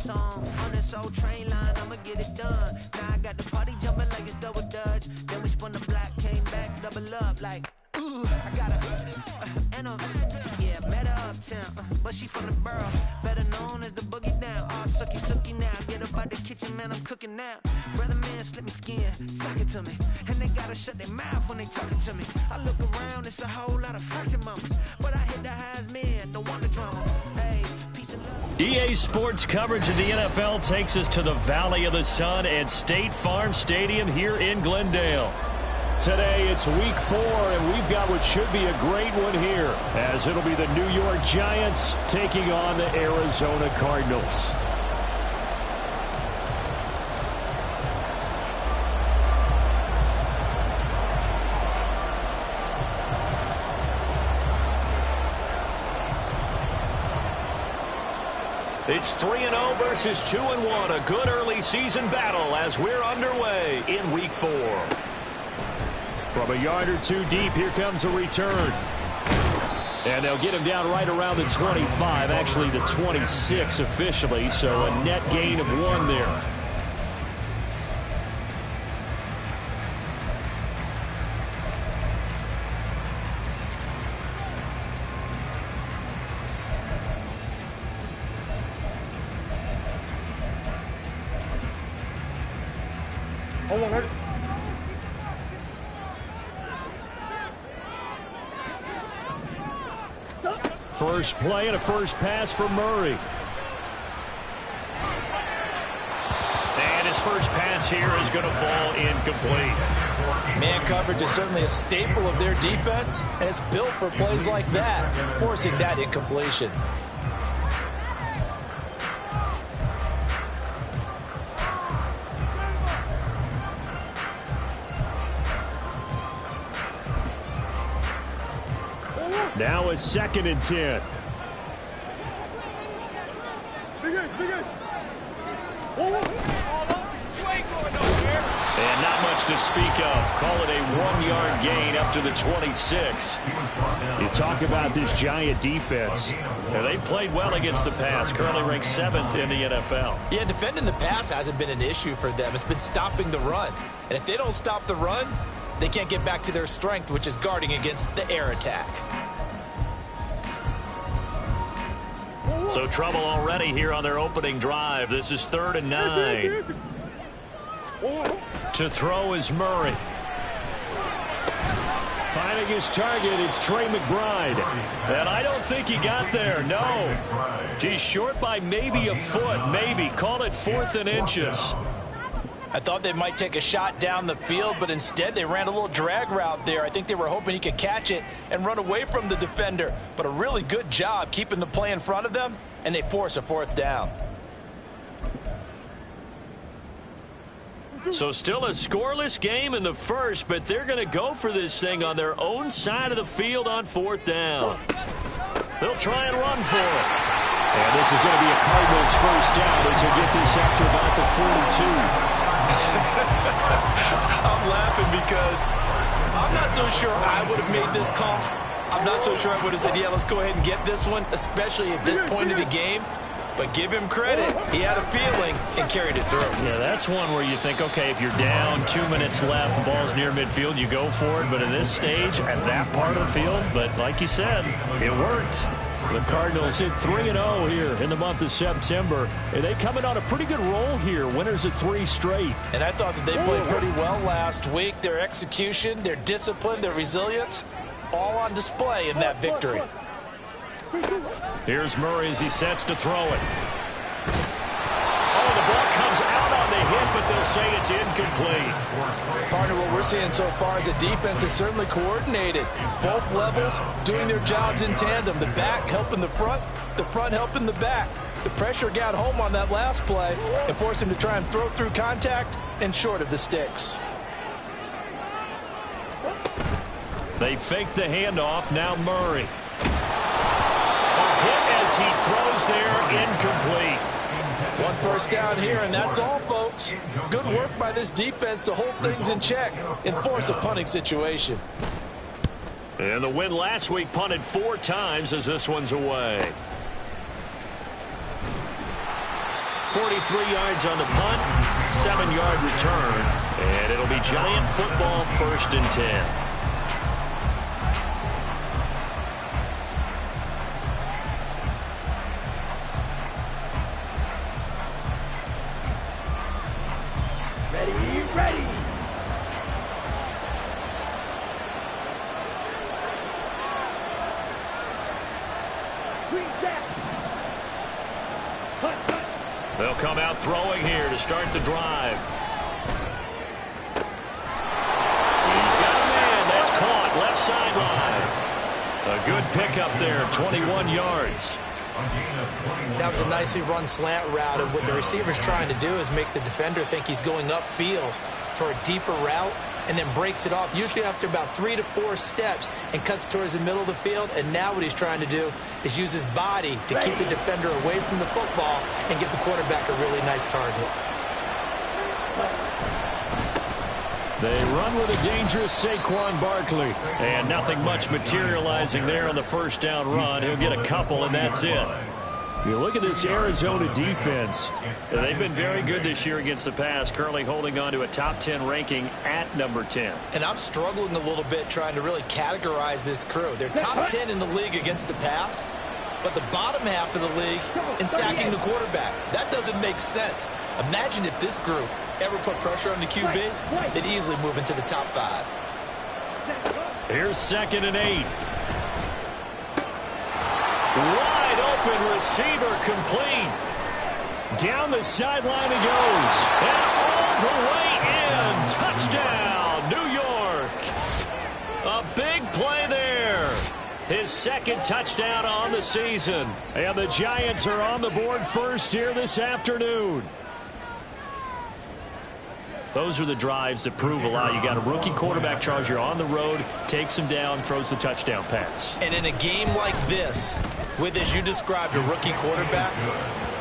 song on this old train line. I'ma get it done. Now I got the party jumping like it's double dutch. Then we spun the block, came back, double up like. Ooh, I got and yeah, met her uptown, but she from the borough, better known as the boogie down. All sucky now, get up out the kitchen, man, I'm cooking now. Brother man, slip me skin, suck it to me, and they gotta shut their mouth when they talking to me. I look around, it's a whole lot of fraction mamas, but I hit the highs, man, don't want the drama. Hey, peace and love. EA Sports coverage of the NFL takes us to the Valley of the Sun at State Farm Stadium here in Glendale. Today it's week 4, and we've got what should be a great one here, as it'll be the New York Giants taking on the Arizona Cardinals. It's 3-0 versus 2-1, a good early season battle as we're underway in week 4. From a yard or two deep, here comes a return. And they'll get him down right around the 25, actually the 26 officially, so a net gain of 1 there. First play and a first pass for Murray. And his first pass here is going to fall incomplete. Man coverage is certainly a staple of their defense, and it's built for plays like that, forcing that incompletion. Now a 2nd and 10. And not much to speak of. Call it a 1-yard gain up to the 26. You talk about this Giant defense. And they played well against the pass, currently ranked 7th in the NFL. Yeah, defending the pass hasn't been an issue for them. It's been stopping the run. And if they don't stop the run, they can't get back to their strength, which is guarding against the air attack. So trouble already here on their opening drive. This is 3rd and 9. To throw is Murray. Finding his target, it's Trey McBride. And I don't think he got there, no. He's short by maybe a foot, maybe. Call it 4th and inches. I thought they might take a shot down the field, but instead they ran a little drag route there. I think they were hoping he could catch it and run away from the defender. But a really good job keeping the play in front of them, and they force a 4th down. So still a scoreless game in the first, but they're going to go for this thing on their own side of the field on 4th down. They'll try and run for it. And this is going to be a Cardinals first down as they get this up to about the 42. I'm laughing because I'm not so sure I would have made this call. I'm not so sure I would have said, yeah, let's go ahead and get this one, especially at this point of the game. But give him credit. He had a feeling and carried it through. Yeah, that's one where you think, okay, if you're down, 2 minutes left, the ball's near midfield, you go for it. But in this stage, at that part of the field, but like you said, it worked. The Cardinals hit 3-0 here in the month of September. And they coming on a pretty good roll here. Winners of 3 straight. And I thought that they played pretty well last week. Their execution, their discipline, their resilience, all on display in that victory. Here's Murray as he sets to throw it. Oh, the ball comes out on the hit, but they'll say it's incomplete. Partner, what we're seeing so far is the defense is certainly coordinated. Both levels doing their jobs in tandem. The back helping the front helping the back. The pressure got home on that last play and forced him to try and throw through contact and short of the sticks. They fake the handoff. Now Murray. Hit as he throws there, incomplete. 1 first down here, and that's all, folks. Good work by this defense to hold things in check and force a punting situation. And the win last week punted 4 times as this one's away. 43 yards on the punt, 7-yard return, and it'll be Giant football, 1st and 10. They'll come out throwing here to start the drive. He's got a man. That's caught. Left sideline. A good pickup there, 21 yards. That was a nicely run slant route, and what the receiver's trying to do is make the defender think he's going upfield for a deeper route, and then breaks it off, usually after about 3 to 4 steps, and cuts towards the middle of the field. And now what he's trying to do is use his body to keep the defender away from the football and give the quarterback a really nice target. They run with a dangerous Saquon Barkley. And nothing much materializing there on the first down run. He'll get a couple, and that's it. You look at this Arizona defense. They've been very good this year against the pass, currently holding on to a top 10 ranking at number 10. And I'm struggling a little bit trying to really categorize this crew. They're top 10 in the league against the pass, but the bottom half of the league in sacking the quarterback. That doesn't make sense. Imagine if this group ever put pressure on the QB, they'd easily move into the top 5. Here's 2nd and 8. Wide open receiver, complete. Down the sideline he goes. And all the way in. Touchdown, New York. A big play there. His 2nd touchdown on the season. And the Giants are on the board first here this afternoon. Those are the drives that prove a lot. You got a rookie quarterback, Charles. You're on the road, takes him down, throws the touchdown pass. And in a game like this, with, as you described, a rookie quarterback,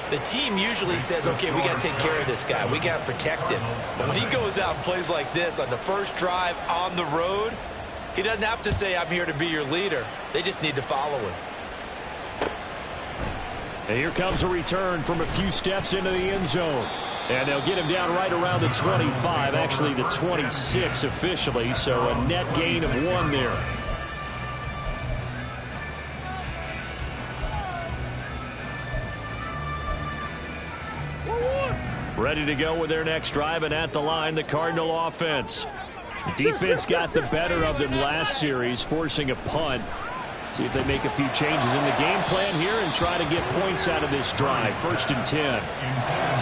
the team usually says, okay, we got to take care of this guy. We got to protect him. But when he goes out and plays like this on the first drive on the road, he doesn't have to say, I'm here to be your leader. They just need to follow him. And here comes a return from a few steps into the end zone. And they'll get him down right around the 25, actually the 26 officially, so a net gain of 1 there. Ready to go with their next drive, and at the line, the Cardinal offense. Defense got the better of them last series, forcing a punt. See if they make a few changes in the game plan here and try to get points out of this drive. 1st and 10.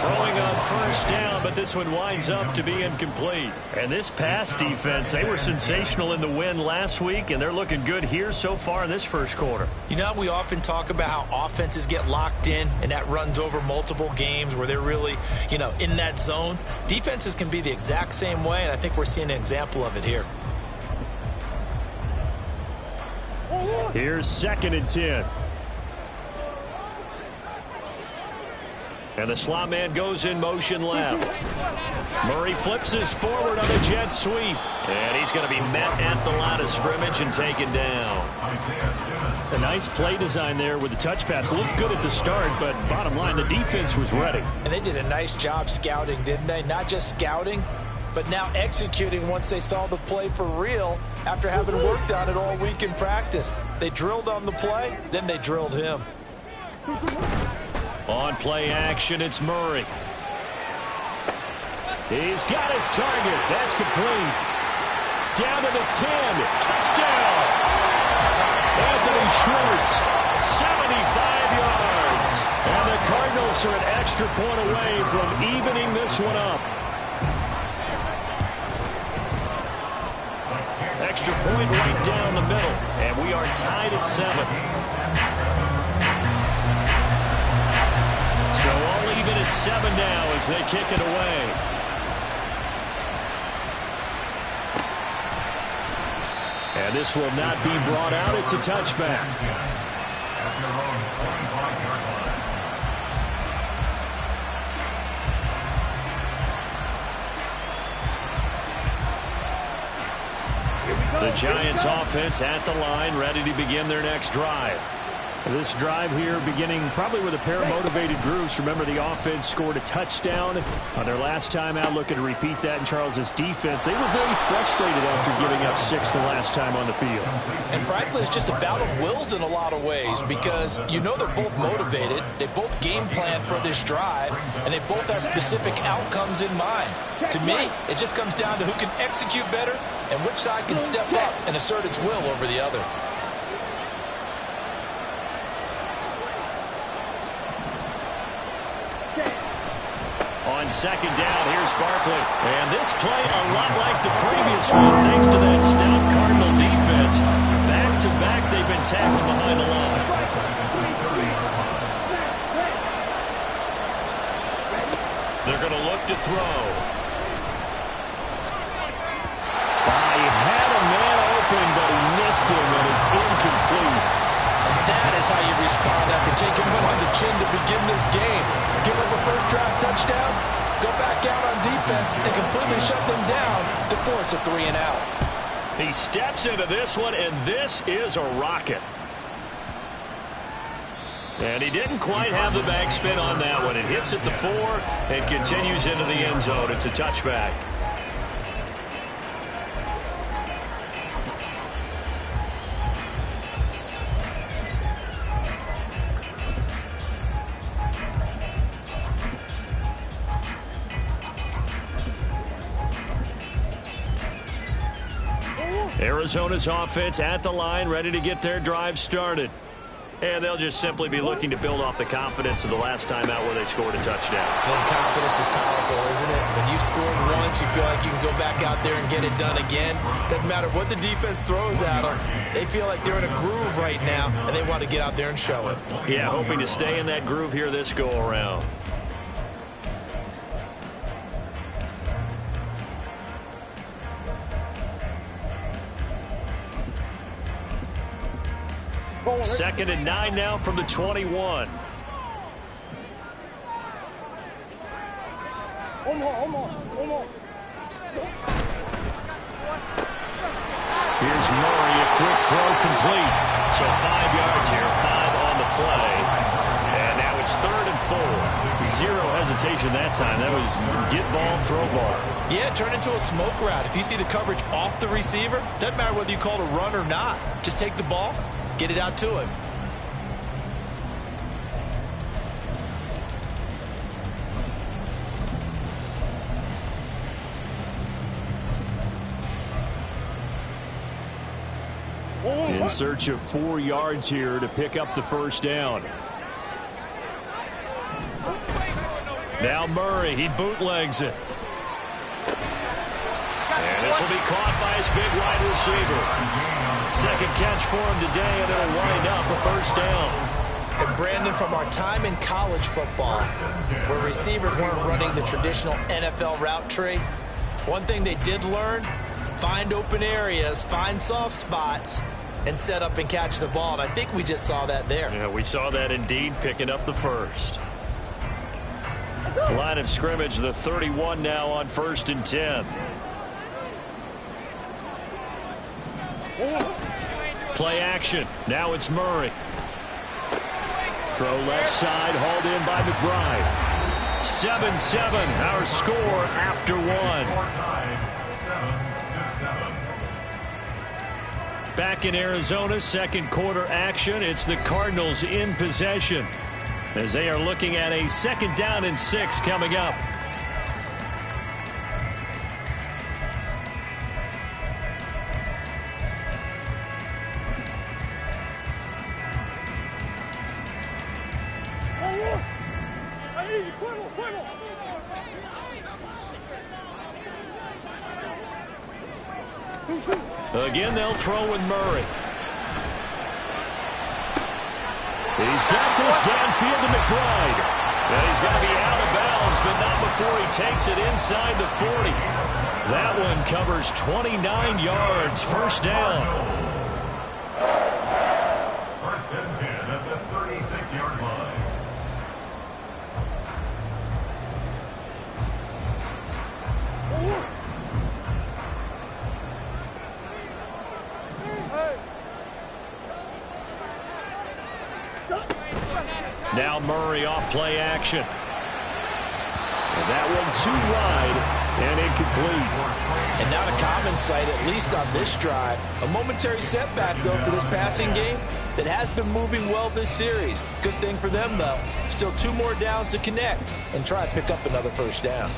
Throwing on 1st down, but this one winds up to be incomplete. And this pass defense, they were sensational in the win last week, and they're looking good here so far in this first quarter. You know, we often talk about how offenses get locked in, and that runs over multiple games where they're really, you know, in that zone. Defenses can be the exact same way, and I think we're seeing an example of it here. Here's 2nd and 10. And the slot man goes in motion left. Murray flips his forward on the jet sweep. And he's going to be met at the line of scrimmage and taken down. A nice play design there with the touch pass. Looked good at the start, but bottom line, the defense was ready. And they did a nice job scouting, didn't they? Not just scouting, but now executing once they saw the play for real after having worked on it all week in practice. They drilled on the play, then they drilled him. On play action, it's Murray. He's got his target. That's complete. Down to the 10. Touchdown! Anthony Schwartz, 75 yards. And the Cardinals are an extra point away from evening this one up. Extra point right down the middle, and we are tied at 7. So all even at 7 now as they kick it away. And this will not be brought out. It's a touchback. The Giants offense at the line, ready to begin their next drive. This drive here beginning probably with a pair of motivated groups. Remember, the offense scored a touchdown on their last time out, looking to repeat that in Charles's defense. They were very frustrated after giving up 6 the last time on the field. And frankly, it's just a battle of wills in a lot of ways because you know they're both motivated. They both game plan for this drive, and they both have specific outcomes in mind. To me, it just comes down to who can execute better and which side can step up and assert its will over the other. On second down, here's Barkley. And this play a lot like the previous one, thanks to that stout Cardinal defense. Back-to-back, they've been tackled behind the line. They're going to look to throw. He had a man open, but he missed him, and it's incomplete. That is how you respond after taking one on the chin to begin this game. Give up a first drive touchdown, go back out on defense, and completely shut them down to force a 3-and-out. He steps into this one, and this is a rocket. And he didn't quite have the backspin on that one. It hits at the 4 and continues into the end zone. It's a touchback. Arizona's offense at the line, ready to get their drive started. And they'll just simply be looking to build off the confidence of the last time out where they scored a touchdown. And confidence is powerful, isn't it? When you've scored once, you feel like you can go back out there and get it done again. Doesn't matter what the defense throws at them. They feel like they're in a groove right now, and they want to get out there and show it. Yeah, hoping to stay in that groove here this go-around. Second and 9 now from the 21. Here's Murray, a quick throw complete. So 5 yards here, 5 on the play. And now it's 3rd and 4. Zero hesitation that time. That was get ball, throw ball. Yeah, turn into a smoke route. If you see the coverage off the receiver, doesn't matter whether you call it a run or not. Just take the ball, get it out to him. In search of 4 yards here to pick up the first down. Now Murray, he bootlegs it. And this will be caught by his big wide receiver. Second catch for him today, and it'll wind up a first down. And Brandon, from our time in college football, where receivers weren't running the traditional NFL route tree, one thing they did learn, find open areas, find soft spots, and set up and catch the ball. And I think we just saw that there. Yeah, we saw that indeed, picking up the first. Line of scrimmage, the 31 now on 1st and 10. Play action. Now it's Murray. Throw left side, hauled in by McBride. 7-7, our score after 1. Back in Arizona, second quarter action. It's the Cardinals in possession as they are looking at a 2nd down and 6 coming up. Again, they'll throw with Murray. He's got this downfield to McBride. And he's going to be out of bounds, but not before he takes it inside the 40. That one covers 29 yards. First down. 1st and 10 at the 36-yard line. Now Murray off play action. And that one too wide and incomplete. And not a common sight, at least on this drive. A momentary setback, though, for this passing game that has been moving well this series. Good thing for them, though. Still 2 more downs to connect and try to pick up another first down.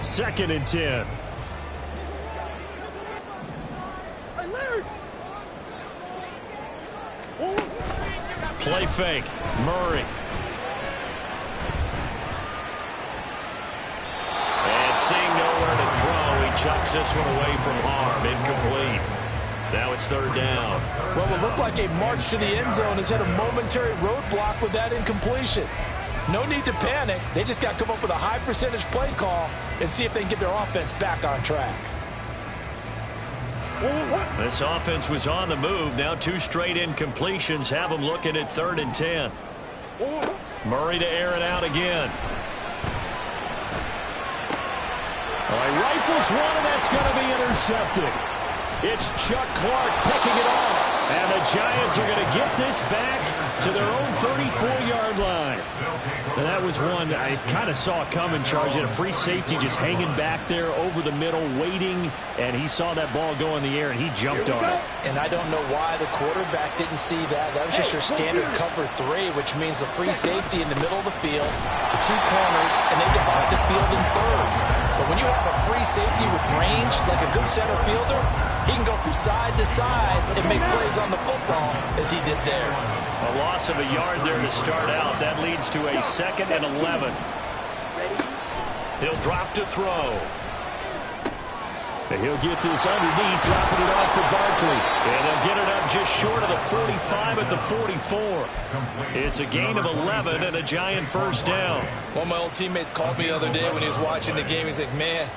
Second and 10. Play fake. Murray. And seeing nowhere to throw, he chucks this one away from harm. Incomplete. Now it's third down. Well, what looked like a march to the end zone has hit a momentary roadblock with that incompletion. No need to panic. They just got to come up with a high percentage play call and see if they can get their offense back on track. This offense was on the move. Now 2 straight incompletions have them looking at third and 10. Murray to air it out again. All right, rifles one, and that's going to be intercepted. It's Chuck Clark picking it off. And the Giants are going to get this back to their own 34-yard line. And that was one I kind of saw coming, Charge. He had a free safety just hanging back there over the middle, waiting, and he saw that ball go in the air, and he jumped on it. And I don't know why the quarterback didn't see that. That was just your standard cover 3, which means the free safety in the middle of the field, the 2 corners, and they divide the field in thirds. But when you have a free safety with range, like a good center fielder, he can go from side to side and make plays on the football as he did there. A loss of a yard there to start out. That leads to a 2nd and 11. He'll drop to throw. And he'll get this underneath, dropping it off for Barkley. And they'll get it up just short of the 45 at the 44. It's a gain of 11 and a Giant first down. One of my old teammates called me the other day when he was watching the game. He's like, man,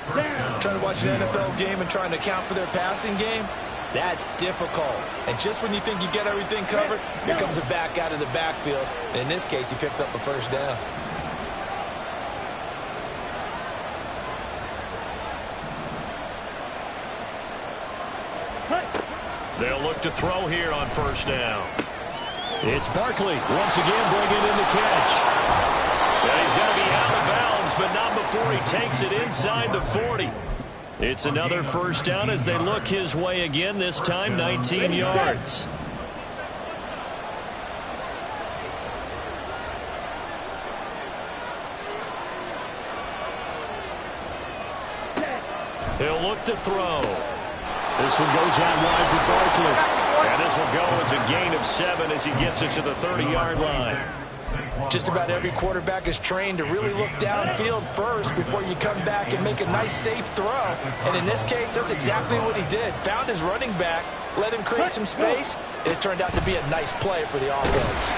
trying to watch an NFL game and trying to account for their passing game, that's difficult. And just when you think you get everything covered, here comes a back out of the backfield. And in this case, he picks up a first down. They'll look to throw here on first down. It's Barkley once again bringing in the catch. And he's going to be out of bounds, but not before he takes it inside the 40. It's another first down as they look his way again, this time 19 yards. He'll look to throw. This one goes out wide for Barkley. And this will go as a gain of 7 as he gets it to the 30-yard line. Just about every quarterback is trained to really look downfield first before you come back and make a nice, safe throw. And in this case, that's exactly what he did. Found his running back, let him create some space, and it turned out to be a nice play for the offense.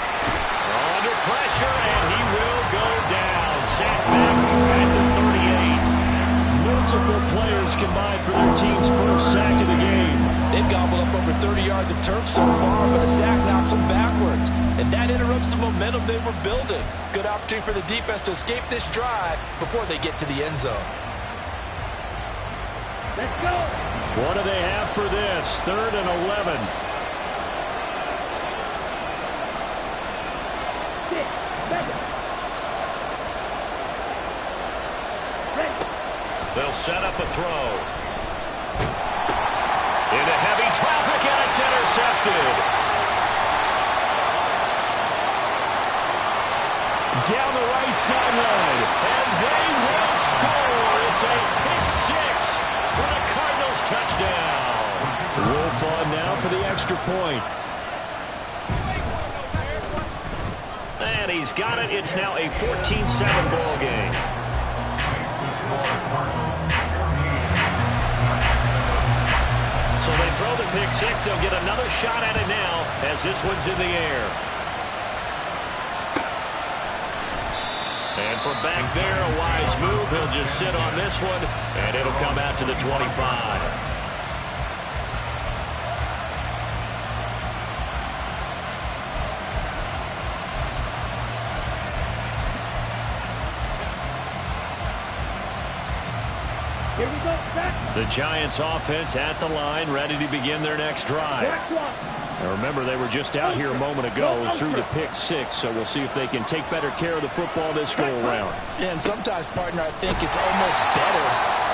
Under pressure, and he will go down. Sacked back at the 38. Multiple players combined for their team's first sack of the game. They've gobbled up over 30 yards of turf so far, but a sack knocks them backwards. And that interrupts the momentum they were building. Good opportunity for the defense to escape this drive before they get to the end zone. Let's go. What do they have for this? 3rd and 11. They'll set up a throw. Into heavy traffic, and it's intercepted. Down the right sideline, and they will score. It's a pick 6 for the Cardinals touchdown. Wolf on now for the extra point. And he's got it. It's now a 14-7 ball game. So they throw the pick 6. They'll get another shot at it now as this one's in the air. And from back there, a wise move. He'll just sit on this one, and it'll come out to the 25. The Giants offense at the line, ready to begin their next drive. Now remember, they were just out here a moment ago through the pick six, so we'll see if they can take better care of the football this go-around. Yeah, and sometimes, partner, I think it's almost better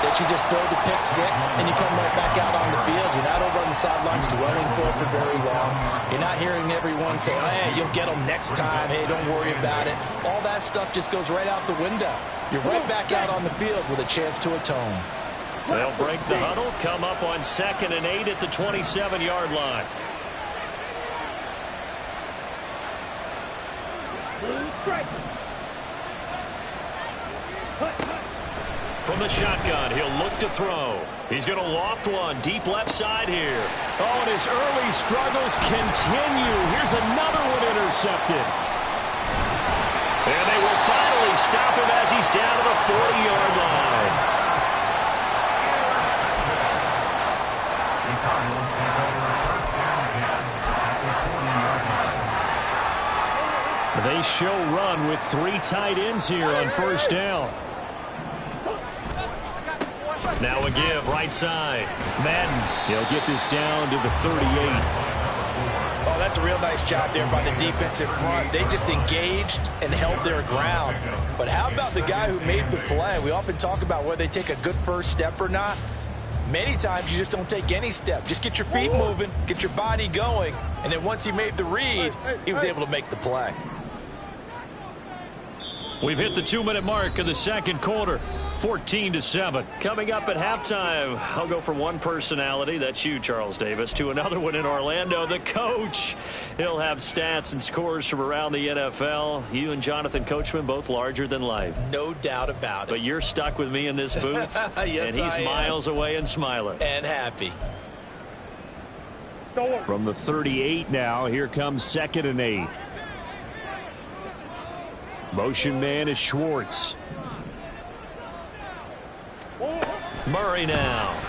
that you just throw the pick six and you come right back out on the field. You're not over on the sidelines dwelling for very long. You're not hearing everyone say, oh, hey, you'll get them next time. Hey, don't worry about it. All that stuff just goes right out the window. You're right back out on the field with a chance to atone. They'll break the huddle, come up on 2nd and 8 at the 27-yard line. From the shotgun, he'll look to throw. He's going to loft one deep left side here. Oh, and his early struggles continue. Here's another one intercepted. And they will finally stop him as he's down to the 40-yard line. They show run with 3 tight ends here on 1st down. Now a give right side. Madden, he'll get this down to the 38. Oh, that's a real nice job there by the defensive front. They just engaged and held their ground. But how about the guy who made the play? We often talk about whether they take a good first step or not. Many times you just don't take any step. Just get your feet moving, get your body going, and then once he made the read, he was able to make the play. We've hit the 2-minute mark of the second quarter. 14-7. Coming up at halftime, I'll go from one personality, that's you, Charles Davis, to another one in Orlando, the coach. He'll have stats and scores from around the NFL. You and Jonathan Coachman, both larger than life. No doubt about it. But you're stuck with me in this booth, yes, and he's miles away and smiling. And happy. From the 38 now, here comes 2nd and 8. Motion man is Schwartz. Murray now.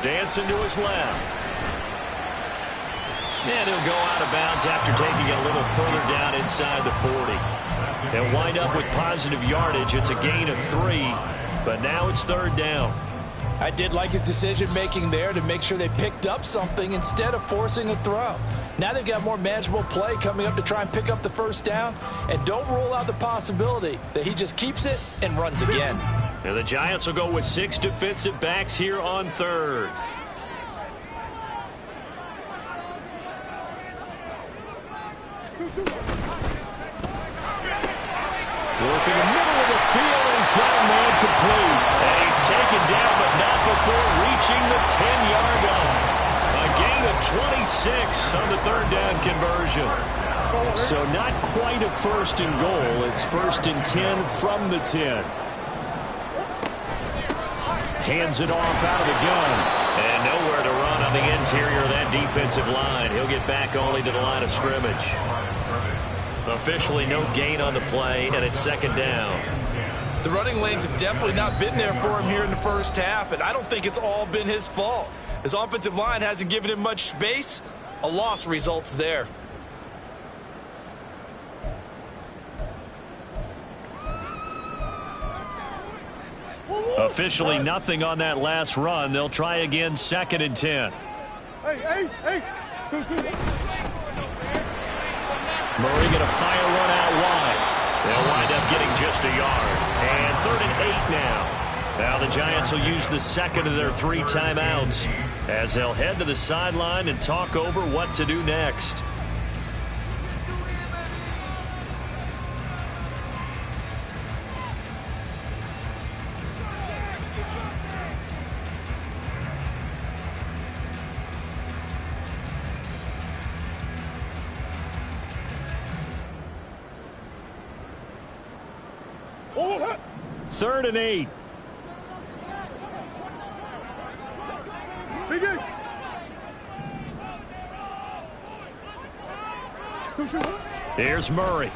Dancing to his left. And he'll go out of bounds after taking it a little further down inside the 40. They'll wind up with positive yardage. It's a gain of 3, but now it's 3rd down. I did like his decision-making there to make sure they picked up something instead of forcing a throw. Now they've got more manageable play coming up to try and pick up the 1st down. And don't rule out the possibility that he just keeps it and runs again. Now the Giants will go with 6 defensive backs here on 3rd. Working the middle of the field, and he's got a man complete. And he's taken down, but not before reaching the 10-yard line. A gain of 26 on the 3rd down conversion. So not quite a 1st and goal. It's 1st and 10 from the 10. Hands it off out of the gun. And nowhere to run on the interior of that defensive line. He'll get back only to the line of scrimmage. Officially no gain on the play, and it's 2nd down. The running lanes have definitely not been there for him here in the first half, and I don't think it's all been his fault. His offensive line hasn't given him much space. A loss results there. Officially nothing on that last run. They'll try again 2nd and 10. Ace. 2-2. Murray going to fire one out wide. They'll wind up getting just a yard. And 3rd and 8 now. Now the Giants will use the 2nd of their 3 timeouts as they'll head to the sideline and talk over what to do next. Third and 8. Here's Murray.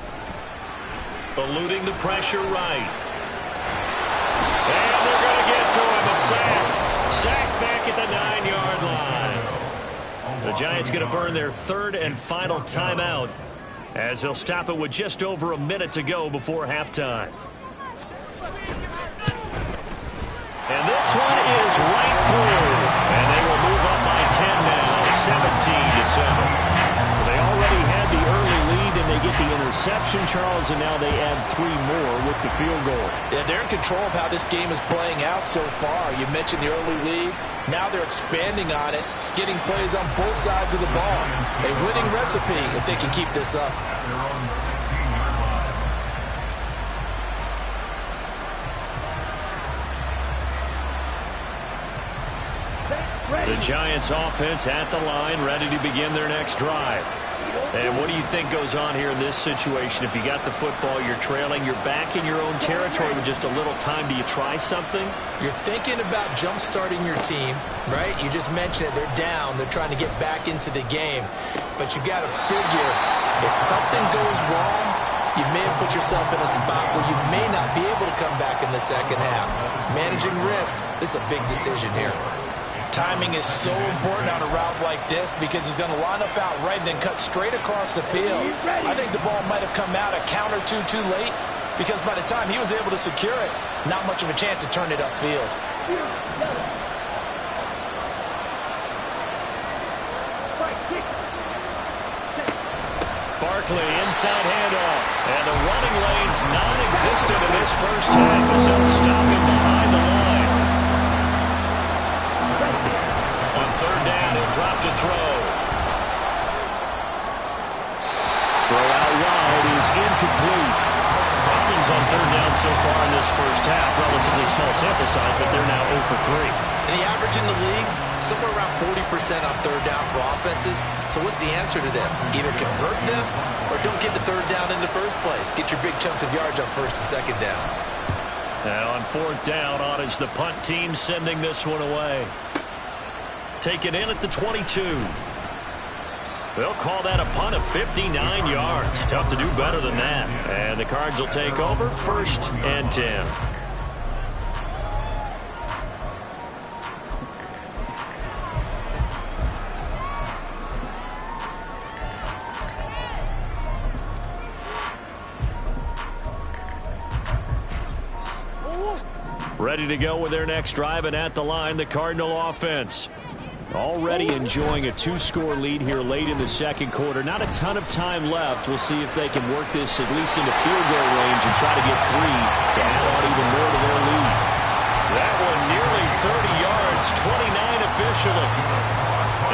Eluding the pressure right. And they're going to get to him. A sack. Sack back at the 9-yard line. The Giants going to burn their 3rd and final timeout as they'll stop it with just over a minute to go before halftime. 17-7. They already had the early lead, and they get the interception, Charles, and now they add 3 more with the field goal. Yeah, they're in control of how this game is playing out so far. You mentioned the early lead. Now they're expanding on it, getting plays on both sides of the ball. A winning recipe if they can keep this up. At their own 16-yard line. The Giants offense at the line, ready to begin their next drive. And what do you think goes on here in this situation? If you got the football, you're trailing, you're back in your own territory with just a little time. Do you try something? You're thinking about jump-starting your team, right? You just mentioned it. They're down. They're trying to get back into the game. But you got to figure, if something goes wrong, you may have put yourself in a spot where you may not be able to come back in the second half. Managing risk, this is a big decision here. Timing is so important on a route like this because he's going to line up out right and then cut straight across the field. I think the ball might have come out a count or two too late because by the time he was able to secure it, not much of a chance to turn it upfield. Barkley, inside handoff. And the running lane's non-existent in this first half as they'll stop him behind the line. On third down, he'll drop to throw. Throw out wide is incomplete. Problems on third down so far in this first half. Relatively small sample size, but they're now 0 for 3. And the average in the league, somewhere around 40% on third down for offenses. So what's the answer to this? Either convert them or don't get the third down in the first place. Get your big chunks of yards on first and second down. Now on fourth down, on is the punt team sending this one away. Take it in at the 22. They'll call that a punt of 59 yards. Tough to do better than that. And the Cards will take over 1st and 10. Ready to go with their next drive, and at the line, the Cardinal offense. Already enjoying a 2-score lead here late in the second quarter. Not a ton of time left. We'll see if they can work this at least into field goal range and try to get 3 to add on even more to their lead. That one nearly 30 yards, 29 officially.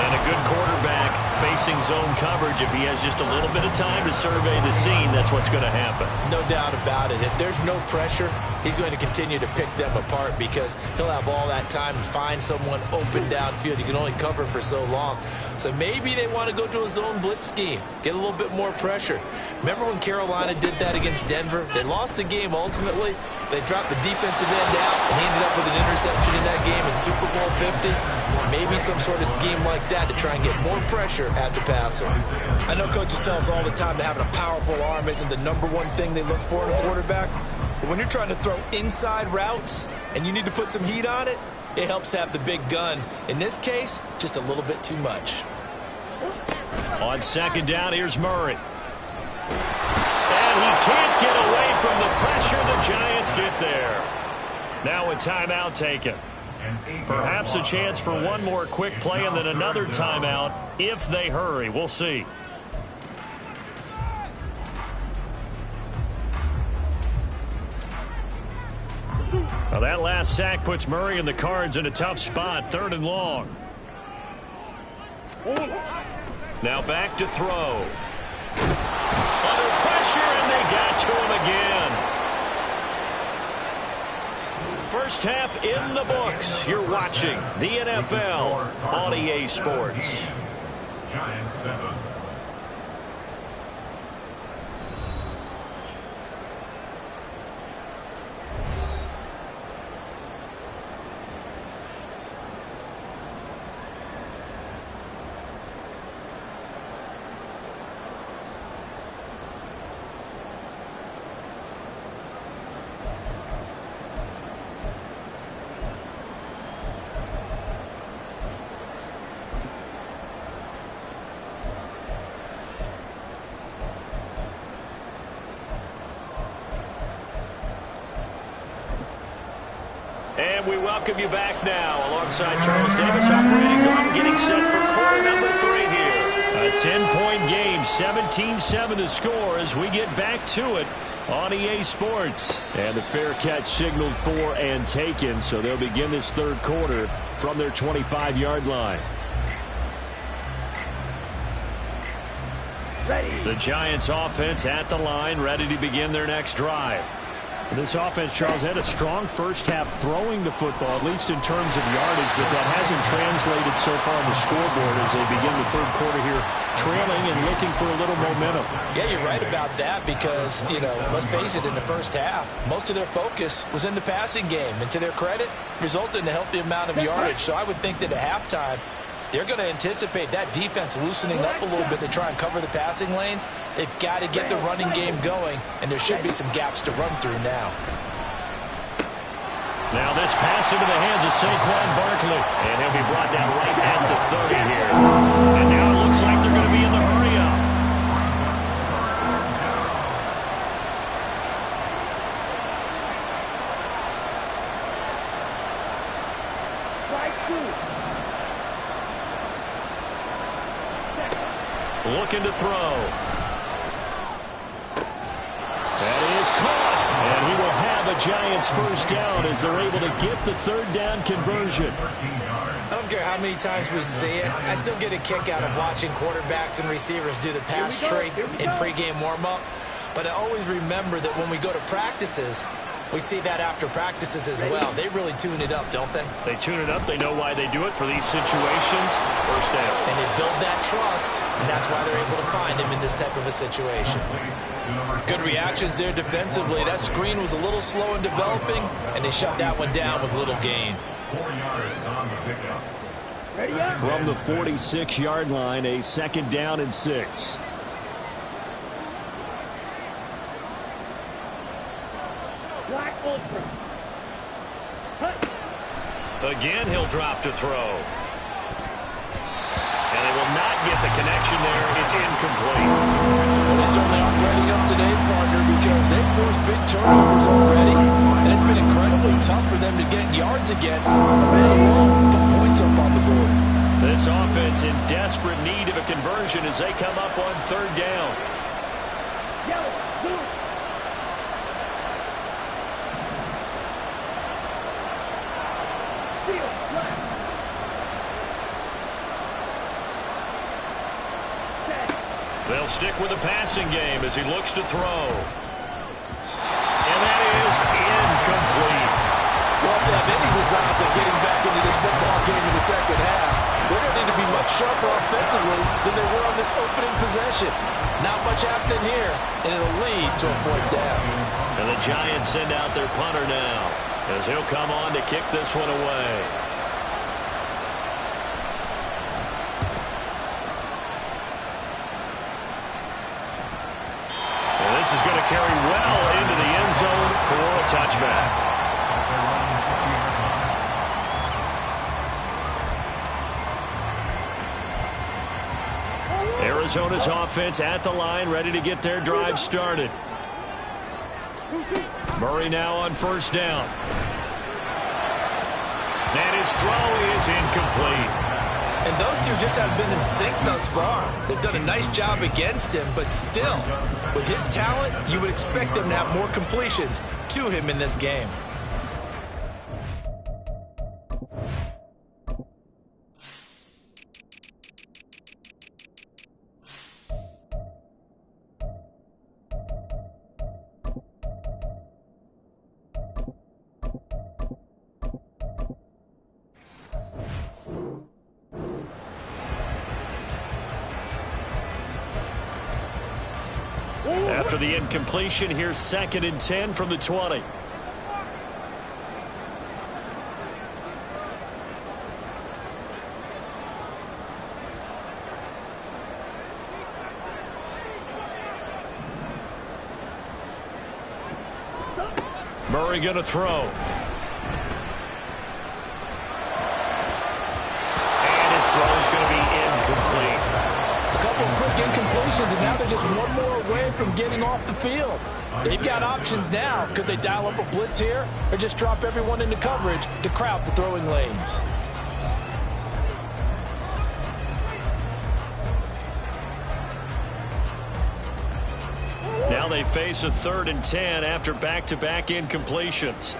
And a good quarterback facing zone coverage. If he has just a little bit of time to survey the scene, that's what's going to happen. No doubt about it. If there's no pressure, he's going to continue to pick them apart because he'll have all that time to find someone open downfield. You can only cover for so long. So maybe they want to go to a zone blitz scheme, get a little bit more pressure. Remember when Carolina did that against Denver? They lost the game ultimately. They dropped the defensive end out and ended up with an interception in that game in Super Bowl 50. Maybe some sort of scheme like that to try and get more pressure at the passer. I know coaches tell us all the time that having a powerful arm isn't the #1 thing they look for in a quarterback. But when you're trying to throw inside routes and you need to put some heat on it, it helps have the big gun. In this case, just a little bit too much. On second down, here's Murray. And he can't get away from the pressure. The Giants get there. Now a timeout taken. Perhaps a chance for one more quick play and then another timeout if they hurry. We'll see. Well, that last sack puts Murray and the Cards in a tough spot. 3rd and long. Now back to throw. Under pressure, and they got to him again. First half in the books. You're watching the NFL on EA Sports. Giants 7. And we welcome you back now alongside Charles Davis, operating gun, getting set for quarter number 3 here. A 10-point game, 17-7 to score as we get back to it on EA Sports. And the fair catch signaled for and taken, so they'll begin this third quarter from their 25-yard line. The Giants offense at the line, ready to begin their next drive. This offense, Charles, had a strong first half throwing the football, at least in terms of yardage, but that hasn't translated so far on the scoreboard as they begin the third quarter here, trailing and looking for a little momentum. Yeah, you're right about that because, let's face it, in the first half, most of their focus was in the passing game, and to their credit, resulted in a healthy amount of yardage. So I would think that at halftime, they're going to anticipate that defense loosening up a little bit to try and cover the passing lanes. They've got to get the running game going, and there should be some gaps to run through now. Now this pass into the hands of Saquon Barkley, and he'll be brought down right at the 30 here. And now it looks like they're going to be in the hurry-up. Looking to throw. That is caught. And he will have a Giants first down as they're able to get the third down conversion. I don't care how many times we see it. I still get a kick out of watching quarterbacks and receivers do the pass tree in pregame warm-up. But I always remember that when we go to practices, we see that after practices as well. They really tune it up, don't they? They tune it up. They know why they do it for these situations. First down. And they build that trust, and that's why they're able to find him in this type of a situation. Good reactions there defensively. That screen was a little slow in developing, and they shut that one down with little gain. 4 yards on the pickup. From the 46-yard line, a second down and 6. Again, he'll drop to throw. And they will not get the connection there. It's incomplete. Well, they certainly aren't ready up today, partner, because they've forced big turnovers already. And it's been incredibly tough for them to get yards against, let alone put points up on the board. This offense in desperate need of a conversion as they come up on third down. They'll stick with the passing game as he looks to throw. And that is incomplete. Well, they have any designs of getting back into this football game in the second half. They're going to need to be much sharper offensively than they were on this opening possession. Not much happening here, and it'll lead to a fourth down. And the Giants send out their punter now as he'll come on to kick this one away. This is going to carry well into the end zone for a touchback. Arizona's offense at the line, ready to get their drive started. Murray now on first down. And his throw is incomplete. And those two just haven't been in sync thus far. They've done a nice job against him, but still, with his talent, you would expect them to have more completions to him in this game. After the incompletion, here's 2nd and 10 from the 20. Murray going to throw. And his throw is going to be incomplete. A couple of quick incompletions, and now they're just one more away from getting off the field. They've got options now. Could they dial up a blitz here or just drop everyone into coverage to crowd the throwing lanes? Now they face a 3rd and 10 after back-to-back incompletions.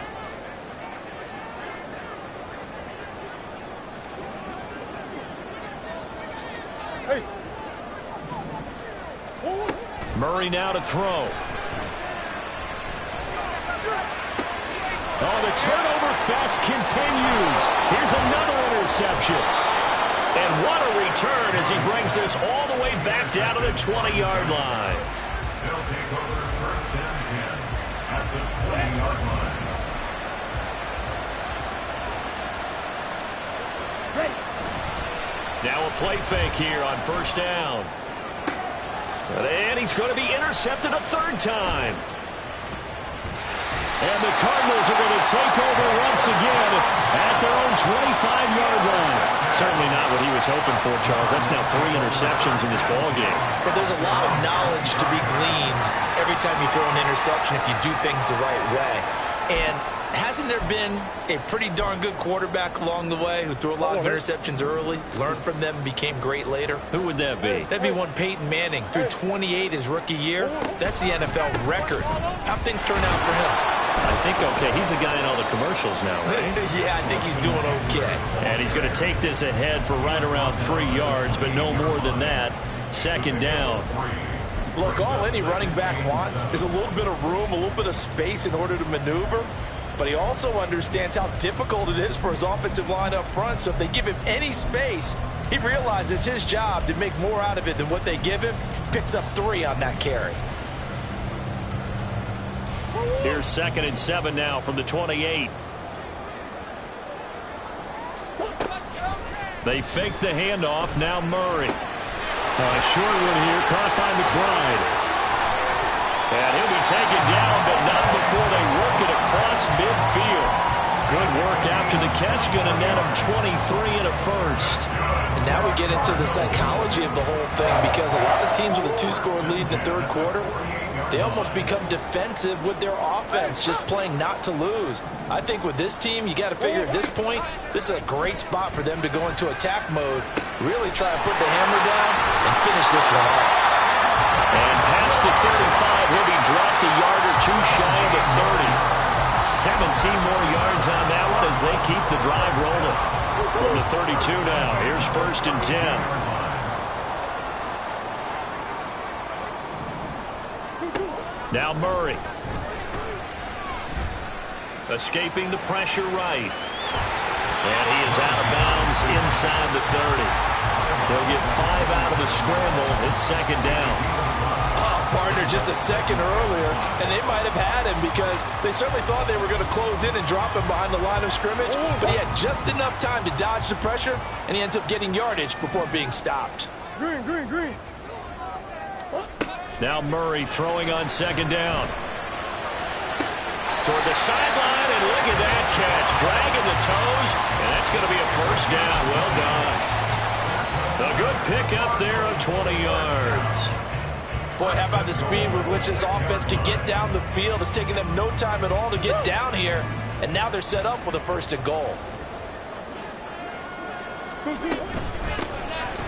Murray now to throw. Oh, the turnover fest continues. Here's another interception. And what a return as he brings this all the way back down to the 20-yard line. They'll take over 1st and 10 at the 20-yard line. Now a play fake here on 1st down. And he's going to be intercepted a 3rd time. And the Cardinals are going to take over once again at their own 25-yard line. Certainly not what he was hoping for, Charles. That's now 3 interceptions in this ballgame. But there's a lot of knowledge to be gleaned every time you throw an interception if you do things the right way. And hasn't there been a pretty darn good quarterback along the way who threw a lot of interceptions early, learned from them, became great later? Who would that be? That'd be one Peyton Manning. Threw 28 his rookie year. That's the NFL record. How'd things turn out for him? I think okay. He's the guy in all the commercials now, right? Yeah, I think he's doing okay. And he's going to take this ahead for right around 3 yards, but no more than that. 2nd down. Look, all any running back wants is a little bit of room, a little bit of space in order to maneuver. But he also understands how difficult it is for his offensive line up front. So if they give him any space, he realizes his job to make more out of it than what they give him. Picks up 3 on that carry. Here's 2nd and 7 now from the 28. They fake the handoff. Now Murray. Short one here, caught by McBride. And he'll be taken down, but not before they work it across midfield. Good work after the catch, going to net him 23 and a 1st. And now we get into the psychology of the whole thing, because a lot of teams with a 2-score lead in the 3rd quarter, they almost become defensive with their offense, just playing not to lose. I think with this team, you got to figure at this point, this is a great spot for them to go into attack mode, really try and put the hammer down and finish this one off. And past the 35, he'll be dropped a yard or 2 shy of the 30. 17 more yards on that one as they keep the drive rolling. From the 32 now, here's 1st and 10. Now Murray. Escaping the pressure right. And he is out of bounds inside the 30. They'll get 5 out of the scramble. It's 2nd down. Partner just a second earlier, and they might have had him because they certainly thought they were going to close in and drop him behind the line of scrimmage, but he had just enough time to dodge the pressure, and he ends up getting yardage before being stopped. Green. Now Murray throwing on 2nd down. Toward the sideline, and look at that catch. Dragging the toes, and that's going to be a 1st down. Well done. A good pick up there of 20 yards. Boy, how about the speed with which this offense can get down the field? It's taking them no time at all to get down here, and now they're set up with a 1st and goal.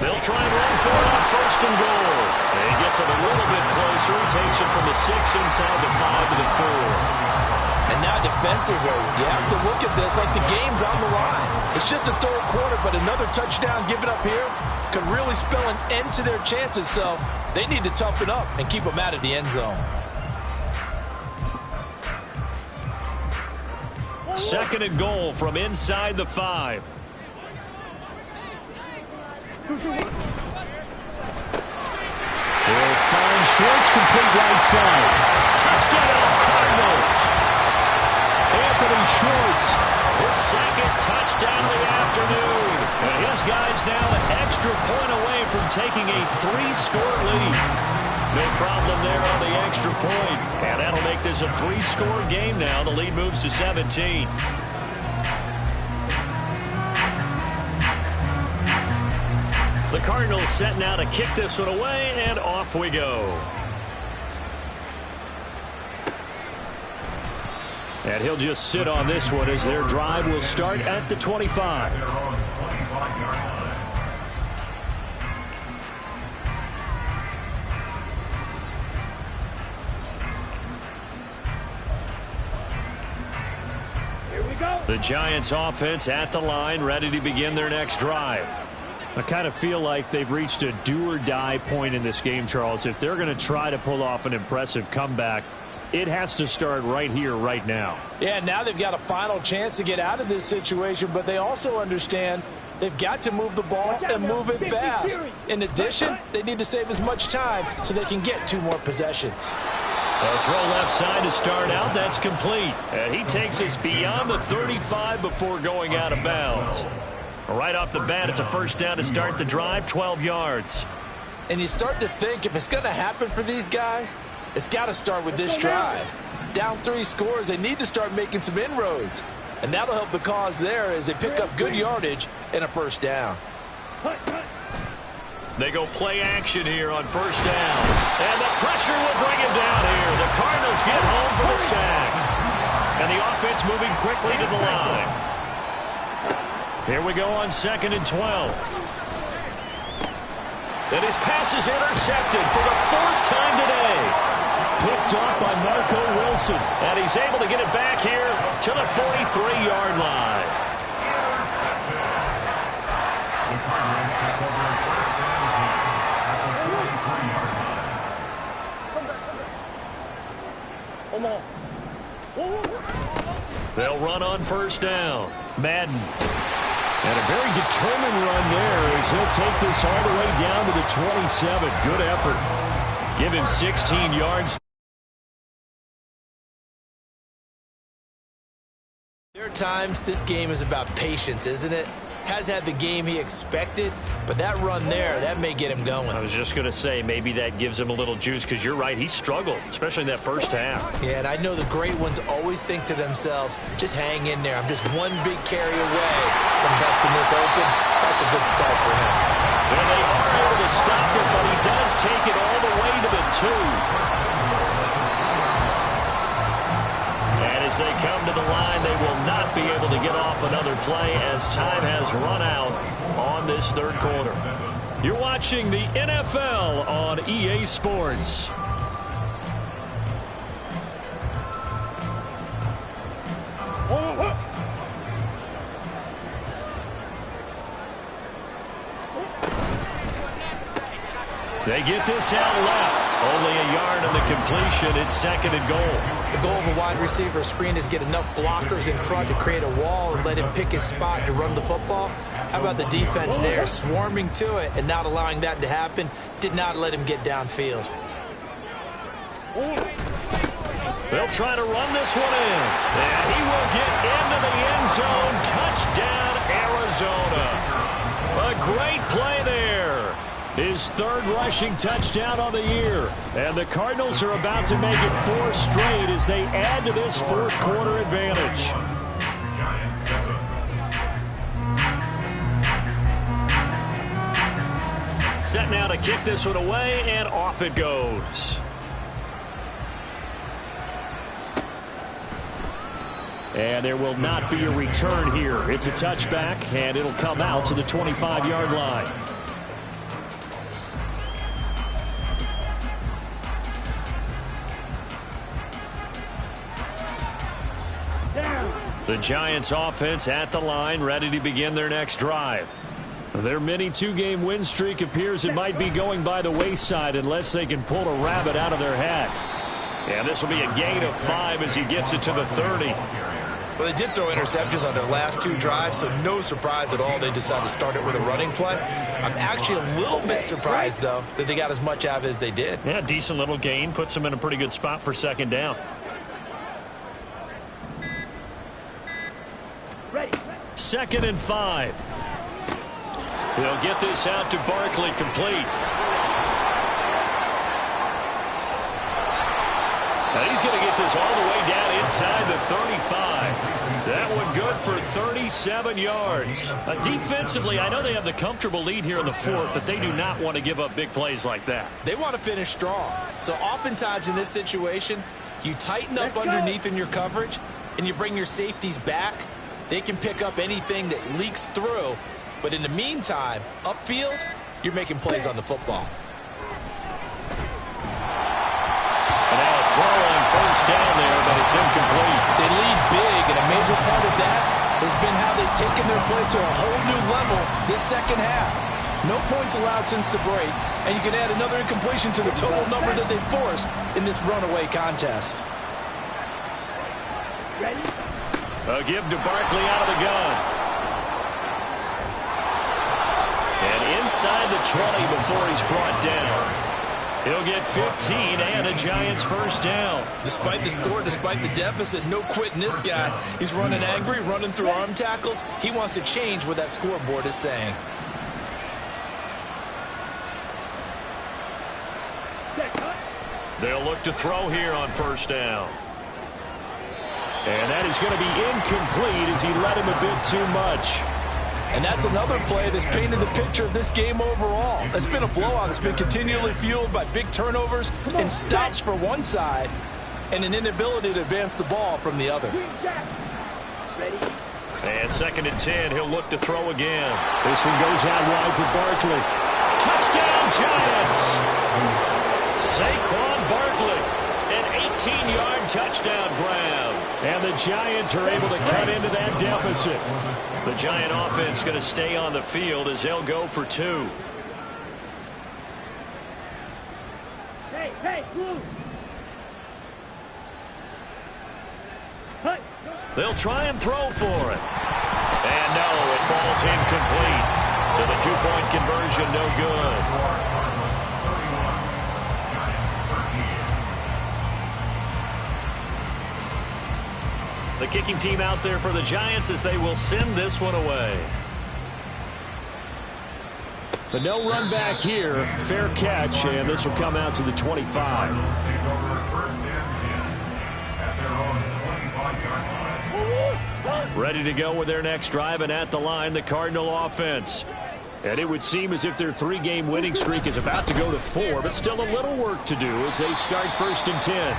They'll try and run for it on 1st and goal. And he gets it a little bit closer. He takes it from the 6 inside the 5 to the 4. And now defensively, you have to look at this like the game's on the line. It's just a 3rd quarter, but another touchdown given up here could really spell an end to their chances. So they need to toughen up and keep them out of the end zone. 2nd and goal from inside the 5. They'll find Schwartz, complete right side. Touchdown, Cardinals. Anthony Schwartz, his 2nd touchdown of the afternoon. And his guy's now an extra point away from taking a 3-score lead. No problem there on the extra point. And that'll make this a 3-score game now. The lead moves to 17. The Cardinals set now to kick this one away, and off we go. And he'll just sit on this one as their drive will start at the 25. They're on 25-yard line. The Giants offense at the line, ready to begin their next drive. I kind of feel like they've reached a do-or-die point in this game, Charles. If they're going to try to pull off an impressive comeback, it has to start right here, right now. Yeah, now they've got a final chance to get out of this situation, but they also understand they've got to move the ball and move it fast. In addition, they need to save as much time so they can get 2 more possessions. A throw left side to start out. That's complete. And he takes us beyond the 35 before going out of bounds. Right off the bat, it's a first down to start the drive, 12 yards. And you start to think if it's going to happen for these guys, it's got to start with this drive. Down 3 scores, they need to start making some inroads. And that'll help the cause there as they pick up good yardage and a first down. They go play action here on first down. And the pressure will bring him down here. The Cardinals get home for the sack. And the offense moving quickly to the line. Here we go on 2nd and 12. And his pass is intercepted for the 4th time today. Picked off by Marco Wilson. And he's able to get it back here to the 43-yard line. They'll run on first down. Madden. And a very determined run there as he'll take this all the way down to the 27. Good effort. Give him 16 yards. There are times this game is about patience, isn't it? Has had the game he expected, but that run there, that may get him going. I was just going to say maybe that gives him a little juice because you're right. He struggled, especially in that first half. Yeah, and I know the great ones always think to themselves, just hang in there. I'm just one big carry away from busting this open. That's a good start for him. And they are able to stop it, but he does take it all the way to the 2. As they come to the line, they will not be able to get off another play as time has run out on this 3rd quarter. You're watching the NFL on EA Sports. They get this out left. Only a yard on the completion. It's 2nd and goal. The goal of a wide receiver screen is get enough blockers in front to create a wall and let him pick his spot to run the football. How about the defense there, swarming to it and not allowing that to happen? Did not let him get downfield. They'll try to run this one in. And he will get into the end zone. Touchdown, Arizona. A great play there. His 3rd rushing touchdown on the year. And the Cardinals are about to make it 4 straight as they add to this 4th quarter advantage. Set now to kick this one away, and off it goes. And there will not be a return here. It's a touchback, and it'll come out to the 25-yard line. The Giants offense at the line, ready to begin their next drive. Their mini 2-game win streak appears it might be going by the wayside unless they can pull a rabbit out of their hat. And this will be a gain of 5 as he gets it to the 30. Well, they did throw interceptions on their last 2 drives, so no surprise at all they decided to start it with a running play. I'm actually a little bit surprised, though, that they got as much out of it as they did. Yeah, decent little gain. Puts them in a pretty good spot for 2nd down. 2nd and 5. They'll get this out to Barkley, complete. Now he's going to get this all the way down inside the 35. That one good for 37 yards. Defensively, I know they have the comfortable lead here in the 4th, but they do not want to give up big plays like that. They want to finish strong. So oftentimes in this situation, you tighten up underneath in your coverage, and you bring your safeties back, they can pick up anything that leaks through. But in the meantime, upfield, you're making plays on the football. And now a throw on first down there, but it's incomplete. They lead big, and a major part of that has been how they've taken their play to a whole new level this second half. No points allowed since the break, and you can add another incompletion to the total number that they forced in this runaway contest. A give to Barkley out of the gun. And inside the 20 before he's brought down. He'll get 15 and a Giants first down. Despite the score, despite the deficit, no quitting this guy. He's running angry, running through arm tackles. He wants to change what that scoreboard is saying. They'll look to throw here on first down. And that is going to be incomplete as he let him a bit too much. And that's another play that's painted the picture of this game overall. It's been a blowout. It's been continually fueled by big turnovers and stops for one side and an inability to advance the ball from the other. And 2nd and 10, he'll look to throw again. This one goes out wide for Barkley. Touchdown, Giants! Saquon Barkley, an 18-yard touchdown grab. And the Giants are able to cut into that deficit. The Giant offense going to stay on the field as they'll go for 2. They'll try and throw for it. And no, it falls incomplete. So the 2-point conversion no good. The kicking team out there for the Giants as they will send this one away. But no run back here. Fair catch, and this will come out to the 25. Ready to go with their next drive, and at the line, the Cardinal offense. And it would seem as if their 3-game winning streak is about to go to 4, but still a little work to do as they start 1st and 10.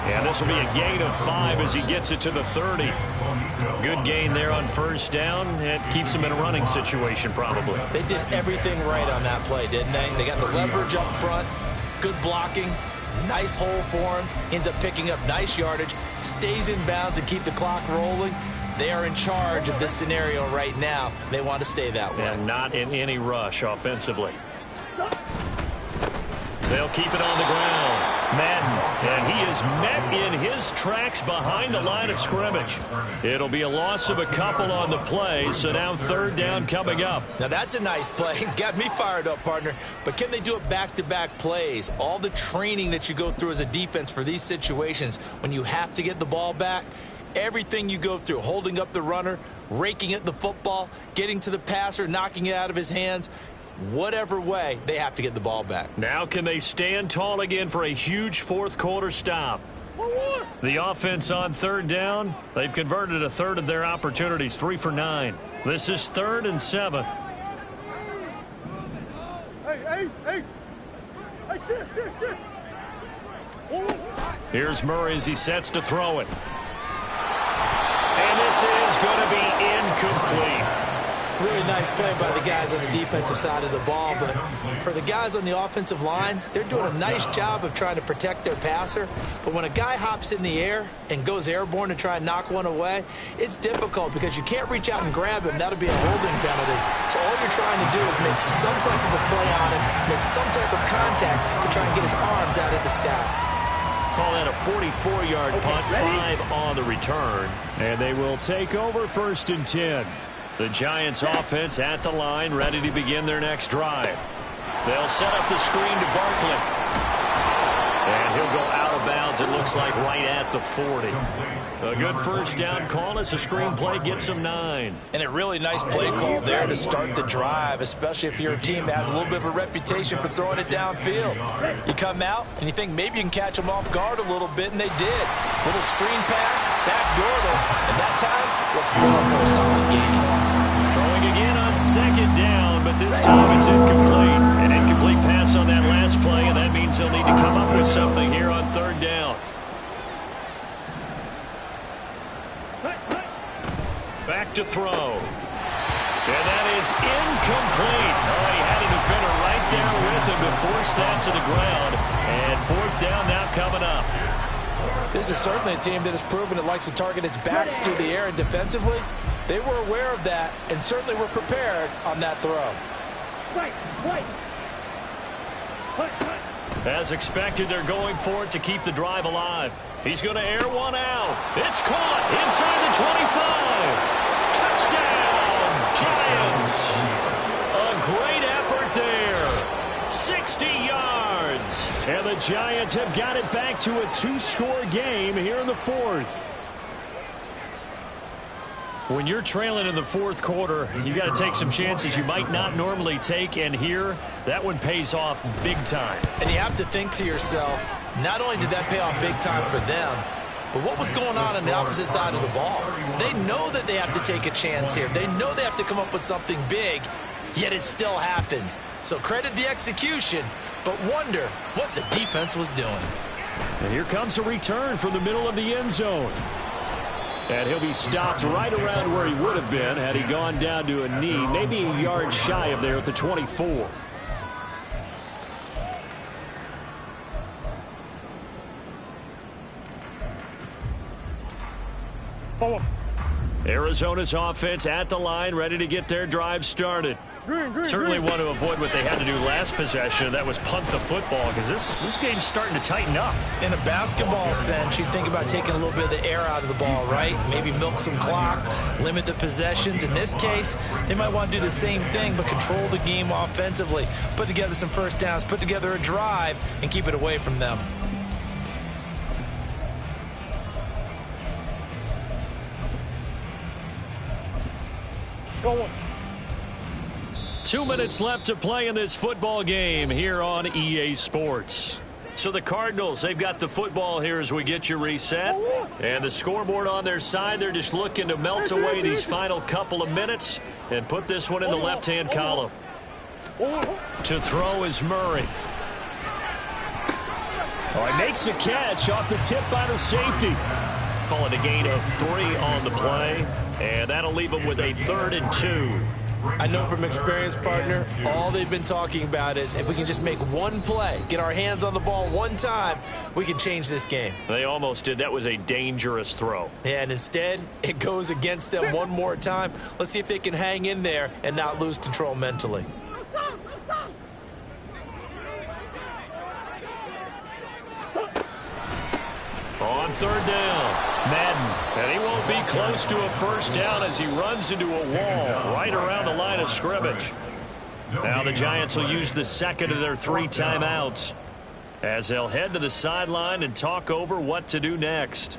And this will be a gain of 5 as he gets it to the 30. Good gain there on first down. It keeps him in a running situation probably. They did everything right on that play, didn't they? They got the leverage up front, good blocking, nice hole for him, ends up picking up nice yardage, stays in bounds and keep the clock rolling. They are in charge of this scenario right now. They want to stay that way. And not in any rush offensively. They'll keep it on the ground. Madden, and he is met in his tracks behind the line of scrimmage. It'll be a loss of a couple on the play, so now 3rd down coming up. Now that's a nice play. Got me fired up, partner. But can they do it back-to-back plays? All the training that you go through as a defense for these situations, when you have to get the ball back, everything you go through, holding up the runner, raking at the football, getting to the passer, knocking it out of his hands, whatever way, they have to get the ball back. Now can they stand tall again for a huge 4th quarter stop? The offense on 3rd down, they've converted a 1/3 of their opportunities, 3 for 9. This is 3rd and 7. Here's Murray as he sets to throw it. And this is going to be incomplete. Really nice play by the guys on the defensive side of the ball, but for the guys on the offensive line, they're doing a nice job of trying to protect their passer. But when a guy hops in the air and goes airborne to try and knock one away, it's difficult because you can't reach out and grab him. That'll be a holding penalty. So all you're trying to do is make some type of a play on him, make some type of contact to try and get his arms out of the sky. Call that a 44-yard punt, 5 on the return. And they will take over 1st and 10. The Giants offense at the line, ready to begin their next drive. They'll set up the screen to Barkley. And he'll go out of bounds, it looks like, right at the 40. A good first down call as the screen play gets them 9. And a really nice play call there to start the drive, especially if you're a team that has a little bit of a reputation for throwing it downfield. You come out and you think maybe you can catch them off guard a little bit, and they did. Little screen pass, backdoored them, and that time, looked well for a solid gain. Throwing again on 2nd down, but this time it's incomplete. An incomplete pass on that last play, and that means they'll need to come up with something here on 3rd down. look to throw. And that is incomplete. Oh, he had a defender right there with him to force that to the ground. And fourth down now coming up. This is certainly a team that has proven it likes to target its backs through the air, and defensively, they were aware of that and certainly were prepared on that throw. As expected, they're going for it to keep the drive alive. He's going to air one out. It's caught inside the 25. Touchdown, Giants. A great effort there. 60 yards. And the Giants have got it back to a two-score game here in the fourth. When you're trailing in the fourth quarter, you got to take some chances you might not normally take, and here, that one pays off big time. And you have to think to yourself, not only did that pay off big time for them, but what was going on the opposite side of the ball? They know that they have to take a chance here. They know they have to come up with something big, yet it still happens. So credit the execution, but wonder what the defense was doing. And here comes a return from the middle of the end zone. And he'll be stopped right around where he would have been had he gone down to a knee, maybe a yard shy of there at the 24. Arizona's offense at the line, ready to get their drive started. Certainly want to avoid what they had to do last possession. That was punt the football, because this game's starting to tighten up. In a basketball sense, you think about taking a little bit of the air out of the ball, right? Maybe milk some clock, limit the possessions. In this case, they might want to do the same thing, but control the game offensively. Put together some first downs, put together a drive, and keep it away from them. Go on. 2 minutes left to play in this football game here on EA Sports. So the Cardinals, they've got the football here as we get you reset. And the scoreboard on their side, they're just looking to melt away these final couple of minutes and put this one in the left-hand column. To throw is Murray. Oh, he makes the catch off the tip by the safety. Call it a gain of 3 on the play. And that'll leave them with a 3rd and 2. I know from experience, partner, all they've been talking about is if we can just make one play, get our hands on the ball one time, we can change this game. They almost did. That was a dangerous throw. Yeah, and instead, it goes against them one more time. Let's see if they can hang in there and not lose control mentally. On 3rd down, Madden, and he won't be close to a first down as he runs into a wall right around the line of scrimmage. Now the Giants will use the second of their 3 timeouts as they'll head to the sideline and talk over what to do next.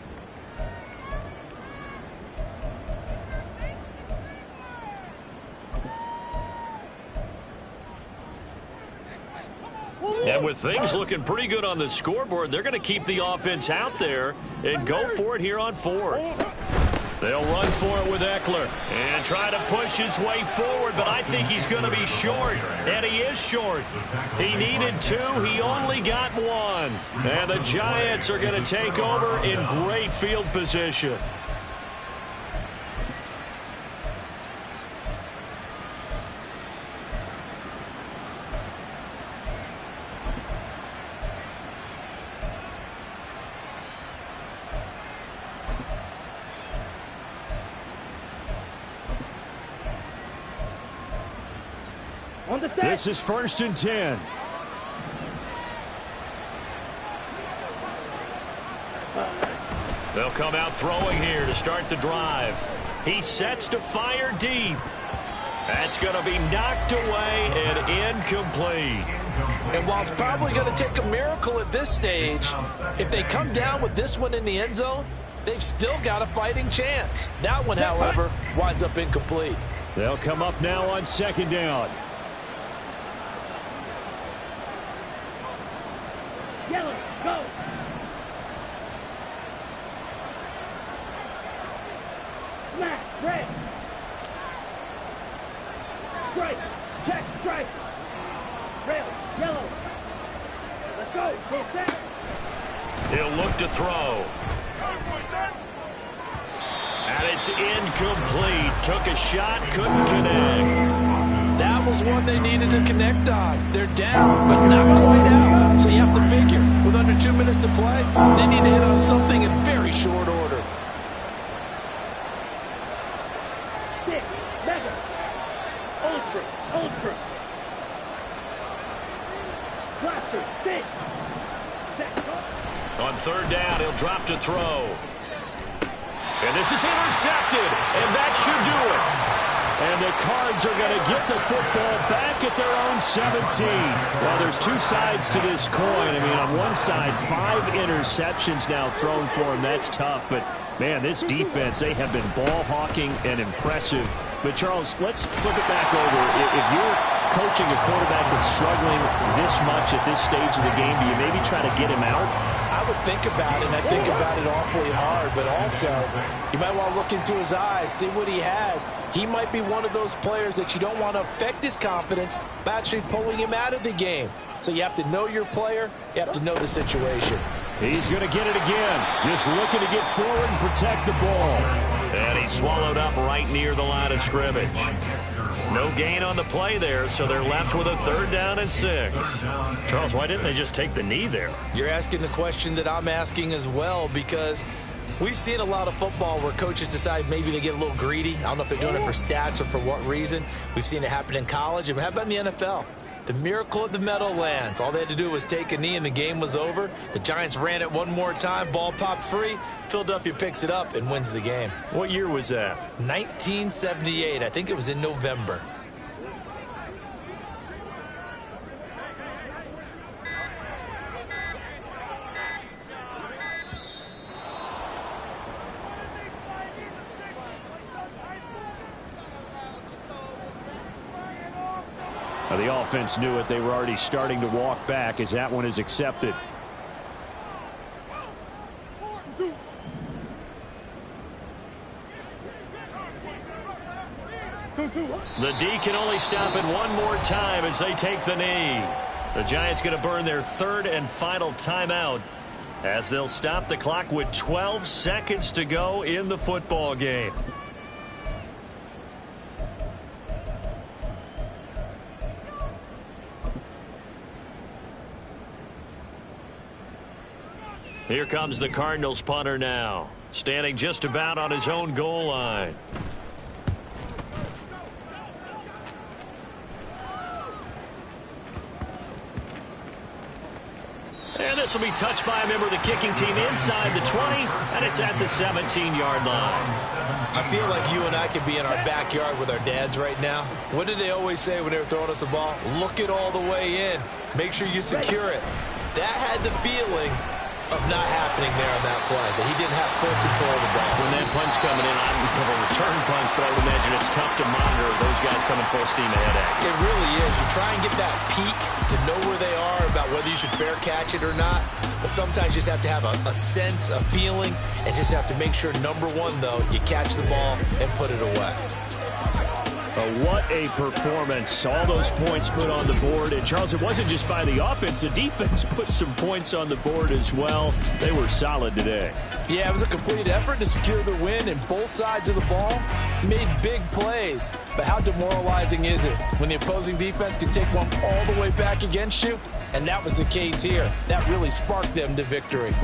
And with things looking pretty good on the scoreboard, they're going to keep the offense out there and go for it here on 4th. They'll run for it with Eckler and try to push his way forward, but I think he's going to be short, and he is short. He needed 2. He only got 1. And the Giants are going to take over in great field position. This is 1st and 10. They'll come out throwing here to start the drive. He sets to fire deep. That's going to be knocked away and incomplete. And while it's probably going to take a miracle at this stage, if they come down with this one in the end zone, they've still got a fighting chance. That one, however, winds up incomplete. They'll come up now on 2nd down. Yellow, go! Black, red! Strike! Check, strike! Red, yellow! Let's go! Full set! He'll look to throw. And it's incomplete. Took a shot, couldn't connect. That was one they needed to connect on. They're down, but not quite out. So you have to figure, with under 2 minutes to play, they need to hit on something in very short order. 6, Mega. Ultra. Blaster, 6. On third down, he'll drop to throw. And this is intercepted, and that should do it. And the Cards are going to get the football back at their own 17. Well, there's two sides to this coin. I mean, on one side, 5 interceptions now thrown for him. That's tough. But, man, this defense, they have been ball hawking and impressive. But, Charles, let's flip it back over. If you're coaching a quarterback that's struggling this much at this stage of the game, do you maybe try to get him out? I would think about it, and I think about it awfully hard, but also you might want to look into his eyes, see what he has. He might be one of those players that you don't want to affect his confidence by actually pulling him out of the game. So you have to know your player, you have to know the situation. He's going to get it again. Just looking to get forward and protect the ball. And he's swallowed up right near the line of scrimmage. No gain on the play there, so they're left with a 3rd down and 6. Charles, why didn't they just take the knee there? You're asking the question that I'm asking as well, because we've seen a lot of football where coaches decide maybe they get a little greedy. I don't know if they're doing it for stats or for what reason. We've seen it happen in college. And how about in the NFL? The miracle at the Meadowlands. All they had to do was take a knee and the game was over. The Giants ran it one more time. Ball popped free. Philadelphia picks it up and wins the game. What year was that? 1978. I think it was in November. The offense knew it. They were already starting to walk back as that one is accepted. The D can only stop it one more time as they take the knee. The Giants going to burn their 3rd and final timeout as they'll stop the clock with 12 seconds to go in the football game. Here comes the Cardinals punter now, standing just about on his own goal line. And this will be touched by a member of the kicking team inside the 20, and it's at the 17-yard line. I feel like you and I could be in our backyard with our dads right now. What did they always say when they were throwing us the ball? Look it all the way in. Make sure you secure it. That had the feeling of not happening there on that play, that he didn't have full control of the ball. When that punch coming in, I don't have a return punch, but I would imagine it's tough to monitor those guys coming full steam ahead at you. It really is. You try and get that peek to know where they are, about whether you should fair catch it or not, but sometimes you just have to have a sense, a feeling, and just have to make sure, number one, though, you catch the ball and put it away. What a performance. All those points put on the board. And, Charles, it wasn't just by the offense. The defense put some points on the board as well. They were solid today. Yeah, it was a complete effort to secure the win, and both sides of the ball made big plays. But how demoralizing is it when the opposing defense can take one all the way back against you? And that was the case here. That really sparked them to victory.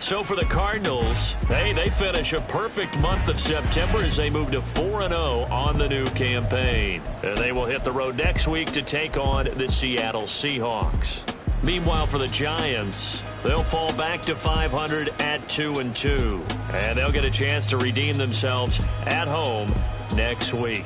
So for the Cardinals, they finish a perfect month of September as they move to 4-0 on the new campaign. And they will hit the road next week to take on the Seattle Seahawks. Meanwhile, for the Giants, they'll fall back to 500 at 2-2. And they'll get a chance to redeem themselves at home next week.